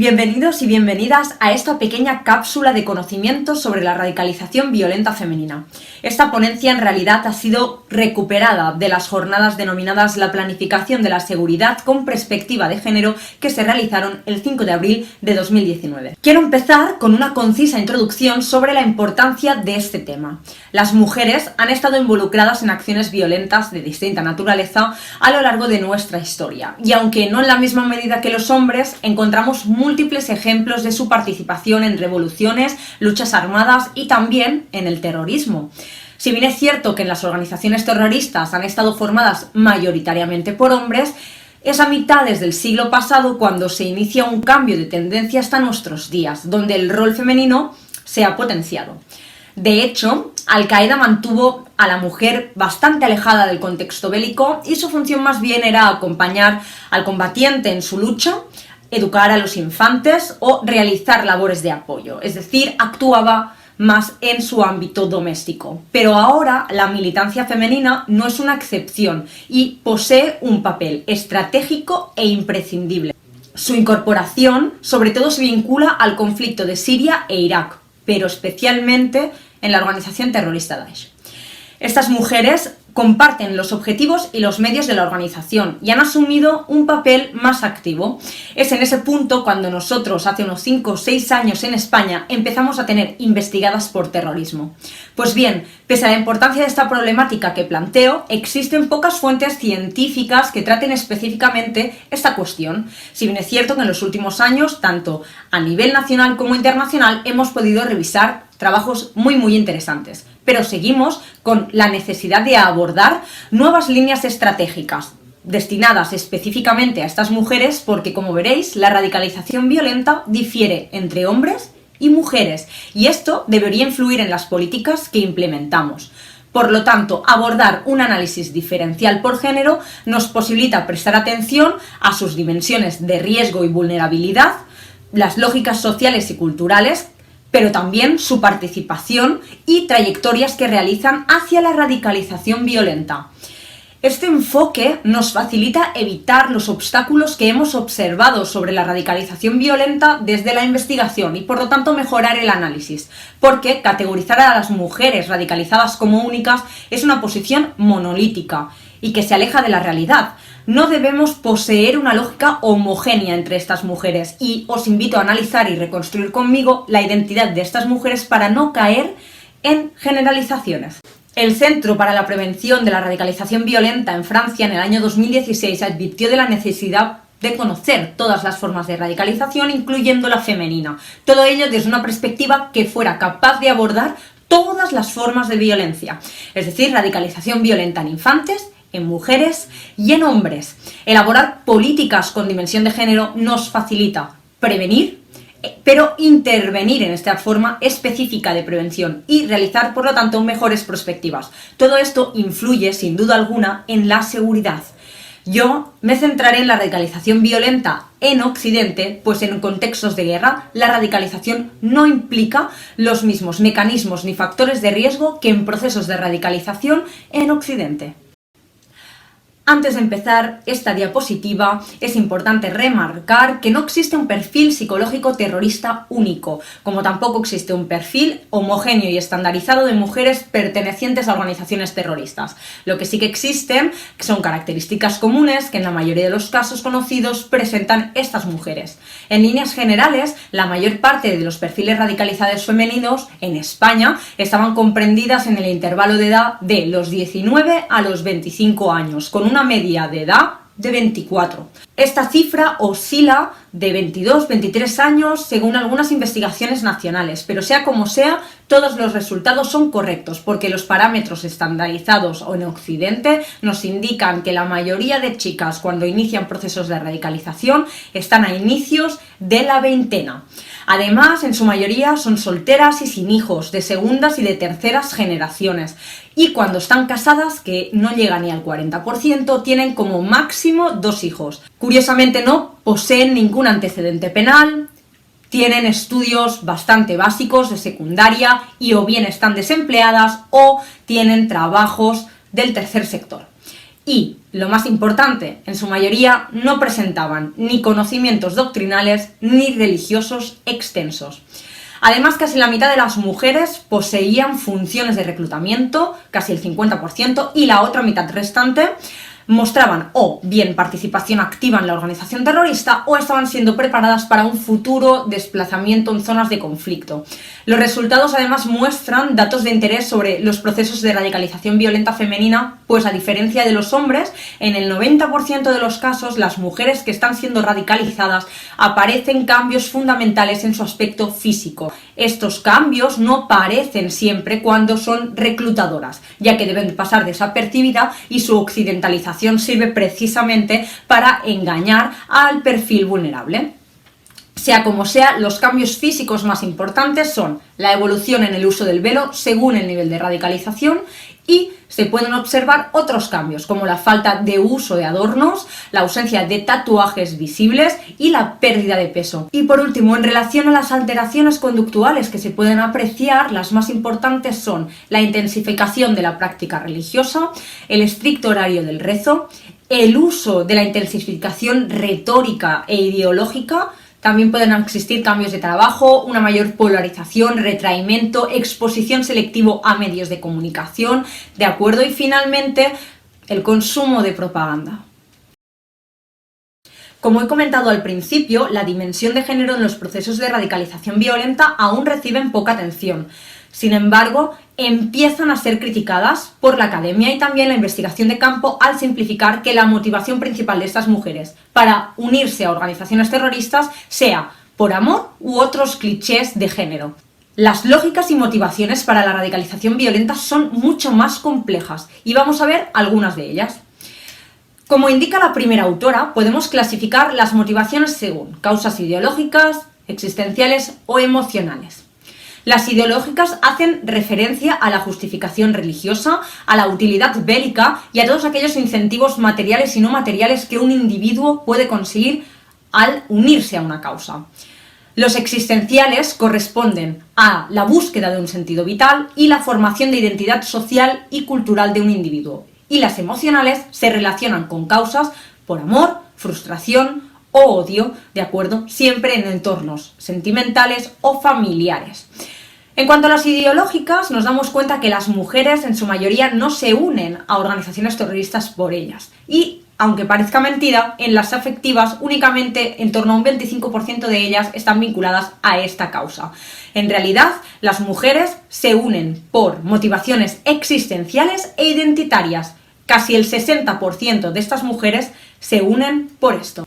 Bienvenidos y bienvenidas a esta pequeña cápsula de conocimiento sobre la radicalización violenta femenina. Esta ponencia en realidad ha sido recuperada de las jornadas denominadas la planificación de la seguridad con perspectiva de género que se realizaron el 5 de abril de 2019. Quiero empezar con una concisa introducción sobre la importancia de este tema. Las mujeres han estado involucradas en acciones violentas de distinta naturaleza a lo largo de nuestra historia y aunque no en la misma medida que los hombres, encontramos múltiples ejemplos de su participación en revoluciones, luchas armadas y también en el terrorismo. Si bien es cierto que en las organizaciones terroristas han estado formadas mayoritariamente por hombres, es a mitades del siglo pasado cuando se inicia un cambio de tendencia hasta nuestros días, donde el rol femenino se ha potenciado. De hecho, Al-Qaeda mantuvo a la mujer bastante alejada del contexto bélico y su función más bien era acompañar al combatiente en su lucha, educar a los infantes o realizar labores de apoyo, es decir, actuaba más en su ámbito doméstico. Pero ahora la militancia femenina no es una excepción y posee un papel estratégico e imprescindible. Su incorporación sobre todo se vincula al conflicto de Siria e Irak, pero especialmente en la organización terrorista Daesh. Estas mujeres comparten los objetivos y los medios de la organización y han asumido un papel más activo. Es en ese punto cuando nosotros, hace unos 5 o 6 años en España, empezamos a tener investigadas por terrorismo. Pues bien, pese a la importancia de esta problemática que planteo, existen pocas fuentes científicas que traten específicamente esta cuestión. Si bien es cierto que en los últimos años, tanto a nivel nacional como internacional, hemos podido revisar trabajos muy interesantes. Pero seguimos con la necesidad de abordar nuevas líneas estratégicas destinadas específicamente a estas mujeres porque, como veréis, la radicalización violenta difiere entre hombres y mujeres y esto debería influir en las políticas que implementamos. Por lo tanto, abordar un análisis diferencial por género nos posibilita prestar atención a sus dimensiones de riesgo y vulnerabilidad, las lógicas sociales y culturales, pero también su participación y trayectorias que realizan hacia la radicalización violenta. Este enfoque nos facilita evitar los obstáculos que hemos observado sobre la radicalización violenta desde la investigación y por lo tanto mejorar el análisis, porque categorizar a las mujeres radicalizadas como únicas es una posición monolítica y que se aleja de la realidad. No debemos poseer una lógica homogénea entre estas mujeres y os invito a analizar y reconstruir conmigo la identidad de estas mujeres para no caer en generalizaciones. El Centro para la Prevención de la Radicalización Violenta en Francia en el año 2016 advirtió de la necesidad de conocer todas las formas de radicalización, incluyendo la femenina. Todo ello desde una perspectiva que fuera capaz de abordar todas las formas de violencia, es decir, radicalización violenta en infantes, en mujeres y en hombres. Elaborar políticas con dimensión de género nos facilita prevenir, pero intervenir en esta forma específica de prevención y realizar, por lo tanto, mejores perspectivas. Todo esto influye, sin duda alguna, en la seguridad. Yo me centraré en la radicalización violenta en Occidente, pues en contextos de guerra la radicalización no implica los mismos mecanismos ni factores de riesgo que en procesos de radicalización en Occidente. Antes de empezar esta diapositiva, es importante remarcar que no existe un perfil psicológico terrorista único, como tampoco existe un perfil homogéneo y estandarizado de mujeres pertenecientes a organizaciones terroristas. Lo que sí que existen son características comunes que en la mayoría de los casos conocidos presentan estas mujeres. En líneas generales, la mayor parte de los perfiles radicalizados femeninos en España estaban comprendidas en el intervalo de edad de los 19 a los 25 años, con una media de edad de 24. Esta cifra oscila de 22-23 años según algunas investigaciones nacionales, pero sea como sea, todos los resultados son correctos porque los parámetros estandarizados en Occidente nos indican que la mayoría de chicas cuando inician procesos de radicalización están a inicios de la veintena. Además, en su mayoría son solteras y sin hijos, de segundas y de terceras generaciones. Y cuando están casadas, que no llega ni al 40%, tienen como máximo 2 hijos. Curiosamente no poseen ningún antecedente penal, tienen estudios bastante básicos de secundaria y o bien están desempleadas o tienen trabajos del tercer sector. Y, lo más importante, en su mayoría no presentaban ni conocimientos doctrinales ni religiosos extensos. Además, casi la mitad de las mujeres poseían funciones de reclutamiento, casi el 50%, y la otra mitad restante mostraban o bien participación activa en la organización terrorista o estaban siendo preparadas para un futuro desplazamiento en zonas de conflicto. Los resultados además muestran datos de interés sobre los procesos de radicalización violenta femenina, pues a diferencia de los hombres, en el 90% de los casos las mujeres que están siendo radicalizadas aparecen cambios fundamentales en su aspecto físico. Estos cambios no aparecen siempre cuando son reclutadoras, ya que deben pasar desapercibida y su occidentalización sirve precisamente para engañar al perfil vulnerable. Sea como sea, los cambios físicos más importantes son la evolución en el uso del velo según el nivel de radicalización y se pueden observar otros cambios como la falta de uso de adornos, la ausencia de tatuajes visibles y la pérdida de peso. Y por último, en relación a las alteraciones conductuales que se pueden apreciar, las más importantes son la intensificación de la práctica religiosa, el estricto horario del rezo, el uso de la intensificación retórica e ideológica. También pueden existir cambios de trabajo, una mayor polarización, retraimiento, exposición selectivo a medios de comunicación, ¿de acuerdo? Y finalmente, el consumo de propaganda. Como he comentado al principio, la dimensión de género en los procesos de radicalización violenta aún reciben poca atención. Sin embargo, empiezan a ser criticadas por la academia y también la investigación de campo al simplificar que la motivación principal de estas mujeres para unirse a organizaciones terroristas sea por amor u otros clichés de género. Las lógicas y motivaciones para la radicalización violenta son mucho más complejas y vamos a ver algunas de ellas. Como indica la primera autora, podemos clasificar las motivaciones según causas ideológicas, existenciales o emocionales. Las ideológicas hacen referencia a la justificación religiosa, a la utilidad bélica y a todos aquellos incentivos materiales y no materiales que un individuo puede conseguir al unirse a una causa. Los existenciales corresponden a la búsqueda de un sentido vital y la formación de identidad social y cultural de un individuo. Y las emocionales se relacionan con causas por amor, frustración o odio, de acuerdo, siempre en entornos sentimentales o familiares. En cuanto a las ideológicas, nos damos cuenta que las mujeres en su mayoría no se unen a organizaciones terroristas por ellas. Y, aunque parezca mentira, en las afectivas únicamente en torno a un 25% de ellas están vinculadas a esta causa. En realidad, las mujeres se unen por motivaciones existenciales e identitarias. Casi el 60% de estas mujeres se unen por esto.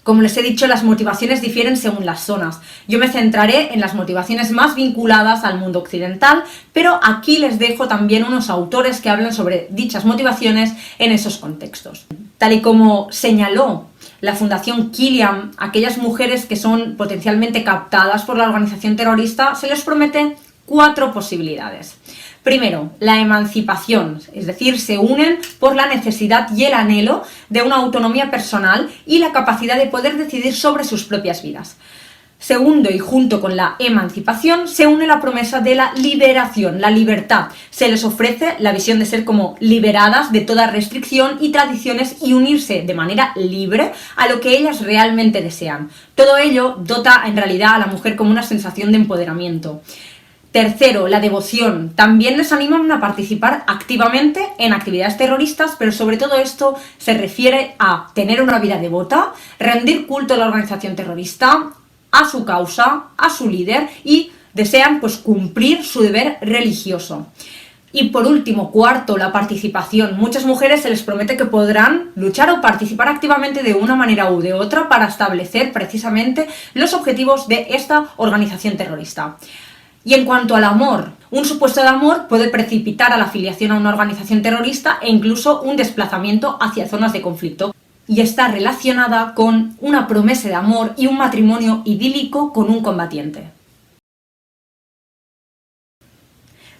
Como les he dicho, las motivaciones difieren según las zonas. Yo me centraré en las motivaciones más vinculadas al mundo occidental, pero aquí les dejo también unos autores que hablan sobre dichas motivaciones en esos contextos. Tal y como señaló la Fundación Killian, aquellas mujeres que son potencialmente captadas por la organización terrorista, se les promete 4 posibilidades. Primero, la emancipación, es decir, se unen por la necesidad y el anhelo de una autonomía personal y la capacidad de poder decidir sobre sus propias vidas. Segundo, y junto con la emancipación, se une la promesa de la liberación, la libertad. Se les ofrece la visión de ser como liberadas de toda restricción y tradiciones y unirse de manera libre a lo que ellas realmente desean. Todo ello dota en realidad a la mujer como una sensación de empoderamiento. Tercero, la devoción. También les animan a participar activamente en actividades terroristas, pero sobre todo esto se refiere a tener una vida devota, rendir culto a la organización terrorista, a su causa, a su líder y desean cumplir su deber religioso. Y por último, cuarto, la participación. Muchas mujeres se les promete que podrán luchar o participar activamente de una manera u de otra para establecer precisamente los objetivos de esta organización terrorista. Y en cuanto al amor, un supuesto de amor puede precipitar a la afiliación a una organización terrorista e incluso un desplazamiento hacia zonas de conflicto. Y está relacionada con una promesa de amor y un matrimonio idílico con un combatiente.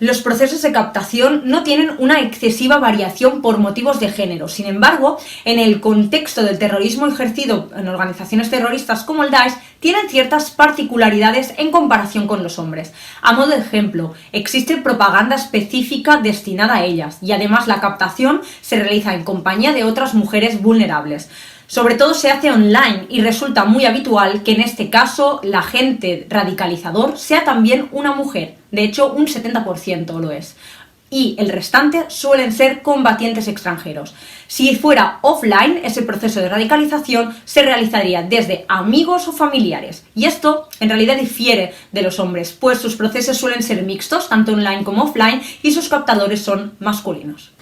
Los procesos de captación no tienen una excesiva variación por motivos de género. Sin embargo, en el contexto del terrorismo ejercido en organizaciones terroristas como el Daesh, tienen ciertas particularidades en comparación con los hombres. A modo de ejemplo, existe propaganda específica destinada a ellas y además la captación se realiza en compañía de otras mujeres vulnerables. Sobre todo se hace online y resulta muy habitual que en este caso el agente radicalizador sea también una mujer. De hecho, un 70% lo es. Y el restante suelen ser combatientes extranjeros. Si fuera offline, ese proceso de radicalización se realizaría desde amigos o familiares. Y esto en realidad difiere de los hombres, pues sus procesos suelen ser mixtos, tanto online como offline, y sus captadores son masculinos.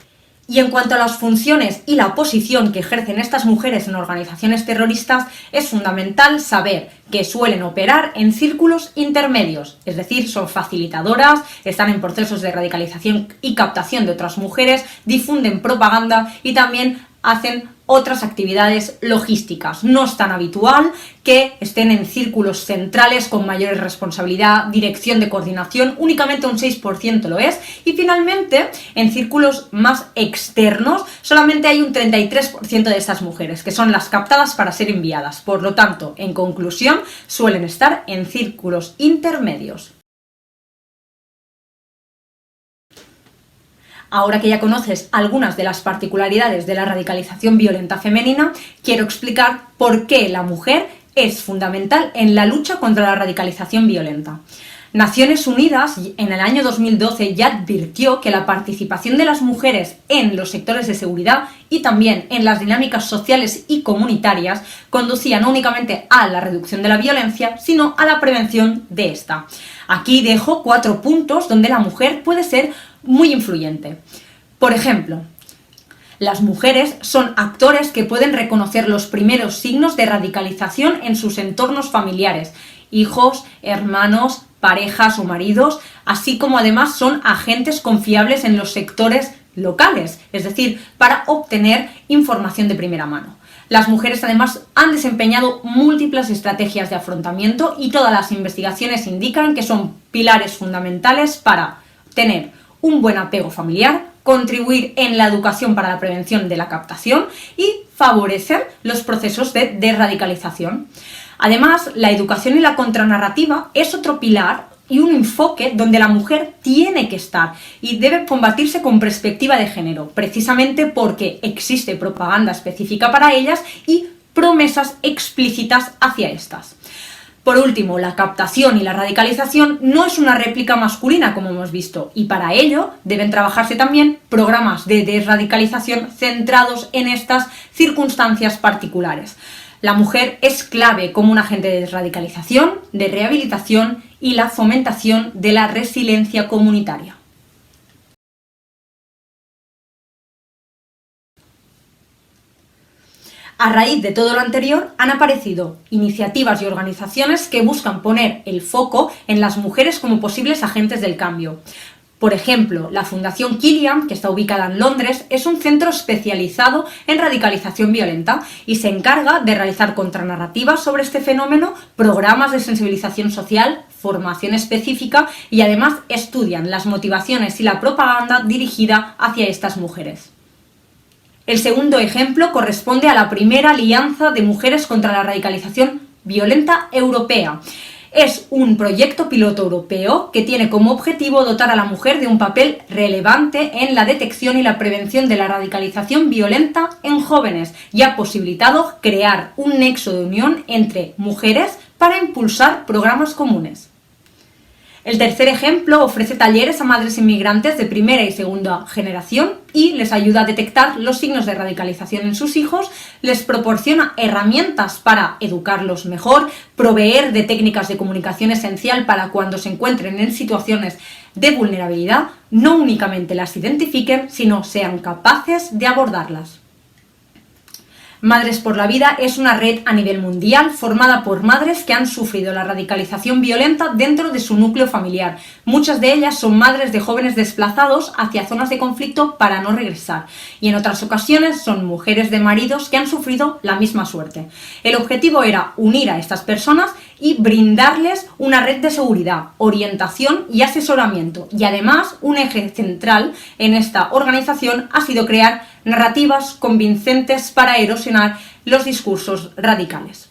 Y en cuanto a las funciones y la posición que ejercen estas mujeres en organizaciones terroristas, es fundamental saber que suelen operar en círculos intermedios, es decir, son facilitadoras, están en procesos de radicalización y captación de otras mujeres, difunden propaganda y también hacen otras actividades logísticas. No es tan habitual que estén en círculos centrales con mayor responsabilidad, dirección de coordinación, únicamente un 6% lo es, y finalmente en círculos más externos solamente hay un 33% de estas mujeres, que son las captadas para ser enviadas. Por lo tanto, en conclusión, suelen estar en círculos intermedios. Ahora que ya conoces algunas de las particularidades de la radicalización violenta femenina, quiero explicar por qué la mujer es fundamental en la lucha contra la radicalización violenta. Naciones Unidas en el año 2012 ya advirtió que la participación de las mujeres en los sectores de seguridad y también en las dinámicas sociales y comunitarias conducía no únicamente a la reducción de la violencia, sino a la prevención de esta. Aquí dejo 4 puntos donde la mujer puede ser muy influyente. Por ejemplo, las mujeres son actores que pueden reconocer los primeros signos de radicalización en sus entornos familiares, hijos, hermanos, parejas o maridos, así como además son agentes confiables en los sectores locales, es decir, para obtener información de primera mano. Las mujeres además han desempeñado múltiples estrategias de afrontamiento y todas las investigaciones indican que son pilares fundamentales para tener un buen apego familiar, contribuir en la educación para la prevención de la captación y favorecer los procesos de desradicalización. Además, la educación y la contranarrativa es otro pilar y un enfoque donde la mujer tiene que estar y debe combatirse con perspectiva de género, precisamente porque existe propaganda específica para ellas y promesas explícitas hacia estas. Por último, la captación y la radicalización no es una réplica masculina, como hemos visto, y para ello deben trabajarse también programas de desradicalización centrados en estas circunstancias particulares. La mujer es clave como un agente de desradicalización, de rehabilitación y la fomentación de la resiliencia comunitaria. A raíz de todo lo anterior, han aparecido iniciativas y organizaciones que buscan poner el foco en las mujeres como posibles agentes del cambio. Por ejemplo, la Fundación Killian, que está ubicada en Londres, es un centro especializado en radicalización violenta y se encarga de realizar contranarrativas sobre este fenómeno, programas de sensibilización social, formación específica y además estudian las motivaciones y la propaganda dirigida hacia estas mujeres. El segundo ejemplo corresponde a la primera Alianza de Mujeres contra la Radicalización Violenta Europea. Es un proyecto piloto europeo que tiene como objetivo dotar a la mujer de un papel relevante en la detección y la prevención de la radicalización violenta en jóvenes y ha posibilitado crear un nexo de unión entre mujeres para impulsar programas comunes. El tercer ejemplo ofrece talleres a madres inmigrantes de primera y segunda generación y les ayuda a detectar los signos de radicalización en sus hijos, les proporciona herramientas para educarlos mejor, proveer de técnicas de comunicación esencial para cuando se encuentren en situaciones de vulnerabilidad, no únicamente las identifiquen, sino sean capaces de abordarlas. Madres por la Vida es una red a nivel mundial formada por madres que han sufrido la radicalización violenta dentro de su núcleo familiar. Muchas de ellas son madres de jóvenes desplazados hacia zonas de conflicto para no regresar y en otras ocasiones son mujeres de maridos que han sufrido la misma suerte. El objetivo era unir a estas personas y brindarles una red de seguridad, orientación y asesoramiento y además un eje central en esta organización ha sido crear narrativas convincentes para erosionar los discursos radicales.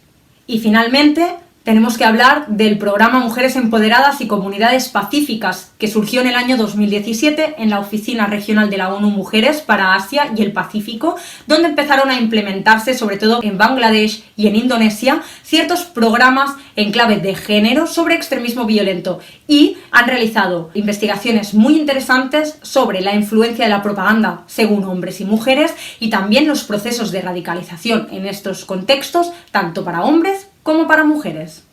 Y finalmente, Tenemos que hablar del programa Mujeres Empoderadas y Comunidades Pacíficas, que surgió en el año 2017 en la Oficina Regional de la ONU Mujeres para Asia y el Pacífico, donde empezaron a implementarse, sobre todo en Bangladesh y en Indonesia, ciertos programas en clave de género sobre extremismo violento, y han realizado investigaciones muy interesantes sobre la influencia de la propaganda según hombres y mujeres y también los procesos de radicalización en estos contextos, tanto para hombres como para mujeres.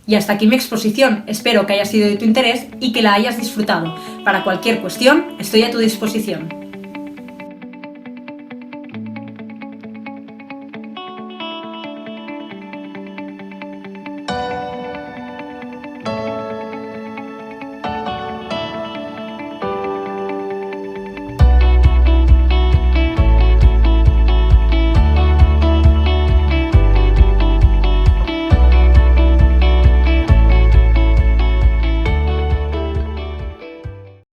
Y hasta aquí mi exposición, espero que haya sido de tu interés y que la hayas disfrutado. Para cualquier cuestión, estoy a tu disposición.